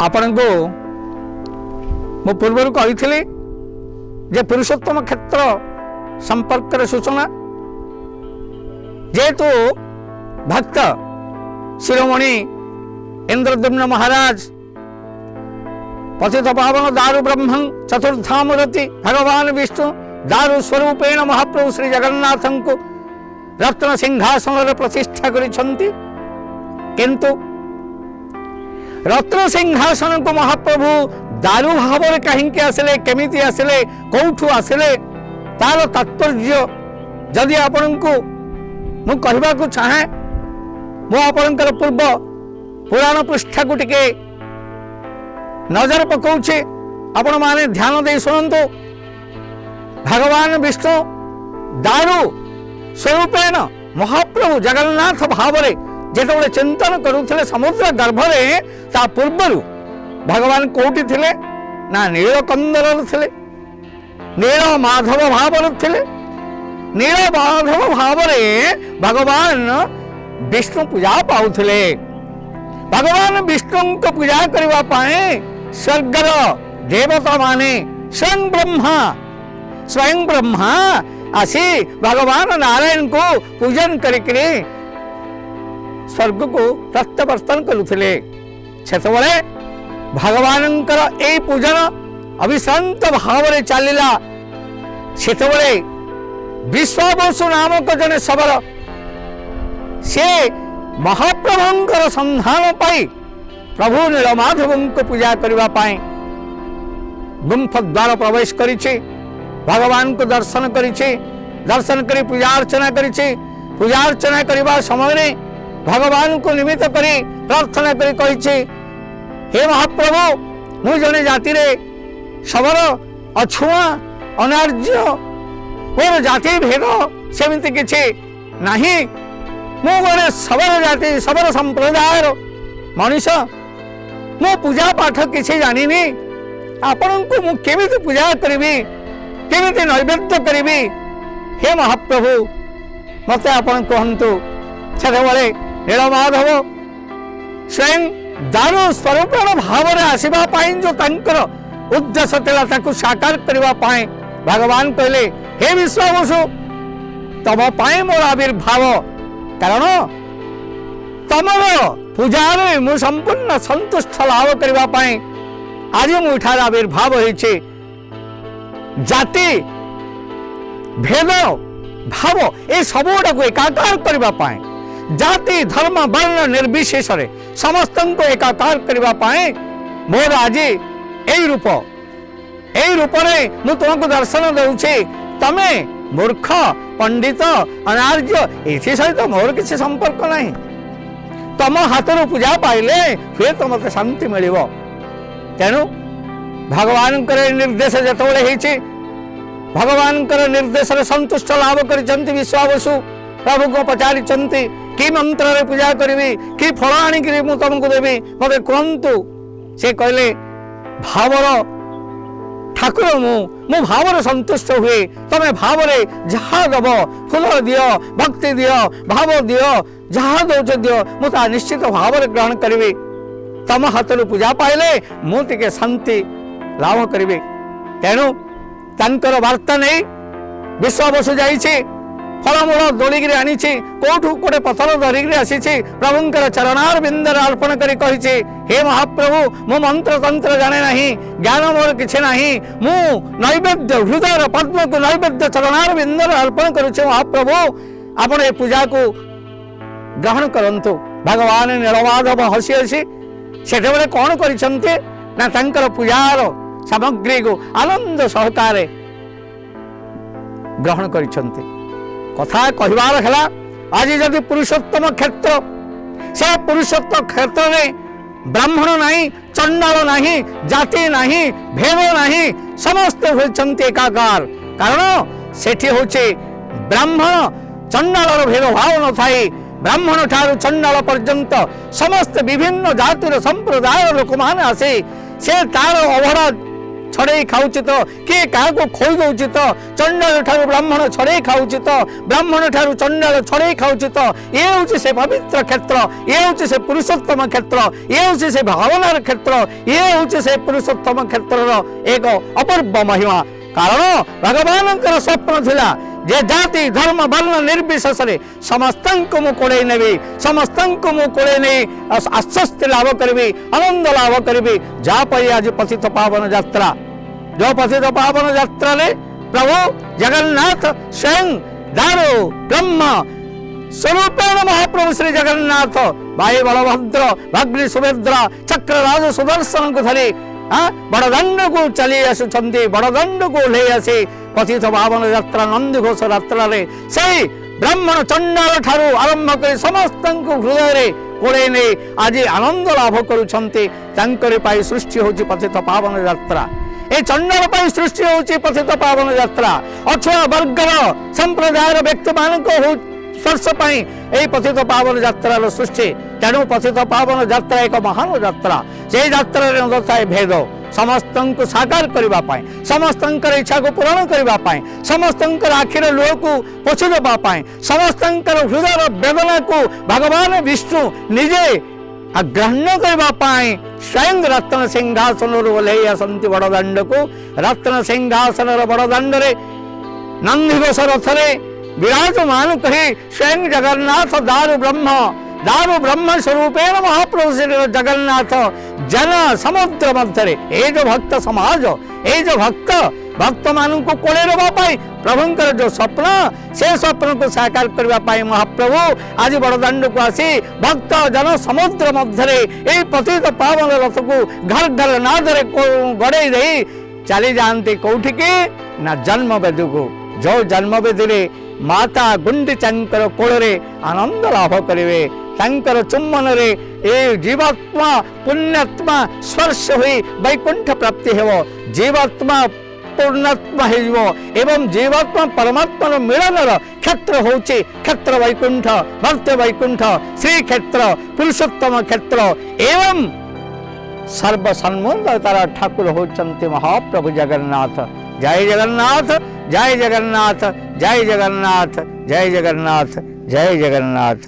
आपण को मु पूर्व कही जे पुरुषोत्तम क्षेत्र संपर्क सूचना जेहेतु भक्त शिरोमणि इंद्रद्युम्न महाराज पतित पावन दारु ब्रह्मं चतुर्धामूर्ति भगवान विष्णु दारु स्वरूपेण महाप्रभु श्री जगन्नाथ को रत्न सिंहासन प्रतिष्ठा करिछंती किंतु रत्न सिंहासन को महाप्रभु दारु भाव कहीं आसिले केमिति आसिले कौठु आसिले तार तात्पर्य जदि आपण को मु कहबा को चाहे मु आपणकर पूर्व पुराण पृष्ठा को टिके नजर पकाउछे आपण माने ध्यान दे सुनंतु। भगवान विष्णु दारु स्वरूपेण महाप्रभु जगन्नाथ भाव जेतबे चिंतन करुथिले समुद्र गर्भरे ता पूर्वरु भगवान कोठी थिले ना नीलकंदर थिले नील माधव भाव थिले नील माधव भाव भगवान विष्णु पूजा पाउथिले। भगवान विष्णु को पूजा करबा पाए स्वर्गर देवता माने स्वयं ब्रह्मा आसी भगवान नारायण को पूजन करके स्वर्ग को प्रत्यावर्तन करुथिले। सेतबेले भगवानंकर ए पूजन अविश्रांत भाव चलला। सेतबेले विश्वावसु नामक जने शबर से महाप्रभुंकर संधान पाई प्रभु नीलमाधव को पूजा करबा पाए गुंफ द्वार प्रवेश करिछि। भगवान को दर्शन करिछि। दर्शन करी पूजा अर्चना करिछि। पूजा अर्चना करबा समय रे भगवान को निमित्त करी प्रार्थना करी कहिछि, हे महाप्रभु मु जने जाति रे शबर अछुआ अनार्य मोर जाति भेद सेमिति किछि नाही। मु गणे शबर जाति शबर संप्रदायर मनुष्य मु पूजा पाठ किछि जानिनी। आपण को मु केमिति पूजा करिवि केमिति नैवेद्य करिवि हे महाप्रभु मते आपण कहंतु। सेतबेले नीलमाधव स्वयं दारु स्वरूपेण भाव आसवा जो तांकर उद्देश्य थिला ताकु साकार करबा पाए भगवान कहले, हे विश्वावसु तम पाए मोर आविर्भाव कारण तमर पूजार मु संपूर्ण संतुष्ट लाभ करबा पाए आज मु इठार आविर्भाव होइछे। जाति भेद भाव ए सबुटा को एकाकार करबा पाए जाति धर्म वर्ण निर्विशेष समस्त को एकाकार करबा पाए मोर आज यही रूप मु तुमको दर्शन दूचे। तमे मूर्ख पंडित अनार्य एथि सहित मोर किसी संपर्क नहीं। तम हाथर पूजा पाइले फिर तो मत शांति मिलिबो। तेणु भगवान निर्देश जतबेले होइछि भगवान निर्देश संतुष्ट लाभ करिसंति विश्वावसु प्रभु को पचारिचंती कि मंत्र रे पूजा करी कि फल आनिक मु तुमको देवी मत कहतु। से कहले भावर ठाकुर मु भावर संतुष्ट हुए तमे भावरे जहा दब फूल दियो भक्ति दियो भाव दियो जहा दौच दियो मु ता निश्चित भाव ग्रहण करी। तम हाथ पूजा पाइले मु टिके शांति लाभ करी। तेणु तांकर वार्ता नहीं विश्वावसु जाइछि फलमूल दोलिक आनी कौटू गोटे पथर धरिक आसी प्रभुंकर चरणार बिंदर अर्पण करी कही, हे महाप्रभु मो मंत्र तंत्र जाने नहीं ज्ञान मोर किछि नहीं मु नैवेद्य हृदय पद्म को नैवेद्य चरणार बिंदर अर्पण करुचे। महाप्रभु आपण ए पूजा को ग्रहण करंतु। भगवान नीलमाधव हसी हसी सेतेबेले कौन करिसंते ना तांकर पूजार सामग्री को आनंद सहकारे ग्रहण करिसंते। कथा कहबार है आज जदि पुरुषोत्तम क्षेत्र से पुरुषोत्तम क्षेत्र में ब्राह्मण नहीं चंडाल नहीं जाति नहीं भेद नहीं समस्त होती एकाकार। कारण सेठी होचे ब्राह्मण चंडाल भेदभाव न थाई ब्राह्मण ठारू चंडाल पर्यंत समस्त विभिन्न जातिर संप्रदाय लोक मान आसे से तार अवड़ा छड़े खाऊची तो किए क्या खोई दौची तो चंडाल ठारू ब्राह्मण छड़े खाऊची तो ब्राह्मण ठारू चंडाल छड़े खाऊची तो ये हूँ से पवित्र क्षेत्र ये हूँ से पुरुषोत्तम क्षेत्र ये हूँ से भावनार क्षेत्र ये हूँ से पुरुषोत्तम क्षेत्र एक अपूर्व महिमा कारण भगवान स्वप्न थिला जे जाति धर्म वर्ण निर्विशेष समस्त मु कोड़े नेबी समस्त मु कोड़े नहीं आश्वस्ति लाभ करी आनंद लाभ करी जहाँपर आज पतित पावन यात्रा जो पतित पावन यात्रा प्रभु जगन्नाथ स्वयं दारू ब्रह्म स्वरूपेण महाप्रभु श्री जगन्नाथ भाई बलभद्र भग्नि सुभद्रा चक्रराज सुदर्शन को धरी बड़दंड को चली आसुंच बड़दंड को ले आसी पतित पावन यात्रा नंदीघोष यात्रा से ब्राह्मण चंडाल ठारू आरंभ कर समस्त हृदय कोड़े नहीं आज आनंद लाभ कर सृष्टि होची पतित पावन यात्रा ए चंडाल सृष्टि होची पतित पावन यात्रा अछुआ वर्गर संप्रदायर व्यक्ति मान स्पर्श पतित पावन यात्रा सृष्टि तेणु पतित पावन यात्रा एक महान यात्रा से यात्रा नए भेद समस्त को साकार करने समस्त इच्छा को पूरण करने समस्त आखिर लुह को पोछि देवाई समस्त हृदय वेदना को भगवान विष्णु निजे ग्रहण करने स्वयं रत्न सिंहासन ओह्लई आसती बड़दाण्ड को रत्न सिंहासन बड़दाण्ड नंदीघोष रथरे विराजमान कही स्वयं जगन्नाथ दारु ब्रह्म स्वरूपेण महाप्रभु श्री जगन्नाथ जन समुद्र मध्य ये जो भक्त समाज ये जो भक्त मान को कोड़े रवाई प्रभुंकर जो स्वप्न से स्वप्न को साकार करने महाप्रभु आज बड़दाण्ड को आसी भक्त जन समुद्र मध्य ये पतित पावन रथ को घर घर नादरे गड़े दे चली जाती कौटी की ना जन्म वेदी को जो जन्म वेदी माता गुंडीचांकर कोଳରେ आनंद लाभ करेंगे तांकर चुम्बन रे ए जीवात्मा पुण्यात्मा स्पर्श हुई वैकुंठ प्राप्ति हेबो जीवात्मा पूर्णात्मा हो एवं जीवात्मा परमात्मा मिलनर क्षेत्र होची क्षेत्र वैकुंठ भक्त वैकुंठ श्री क्षेत्र पुरुषोत्तम क्षेत्र एवं सर्वसन्मूल तारा ठाकुर होचंती महाप्रभु जगन्नाथ जय जगन्नाथ जय जगन्नाथ जय जगन्नाथ जय जगन्नाथ जय जगन्नाथ।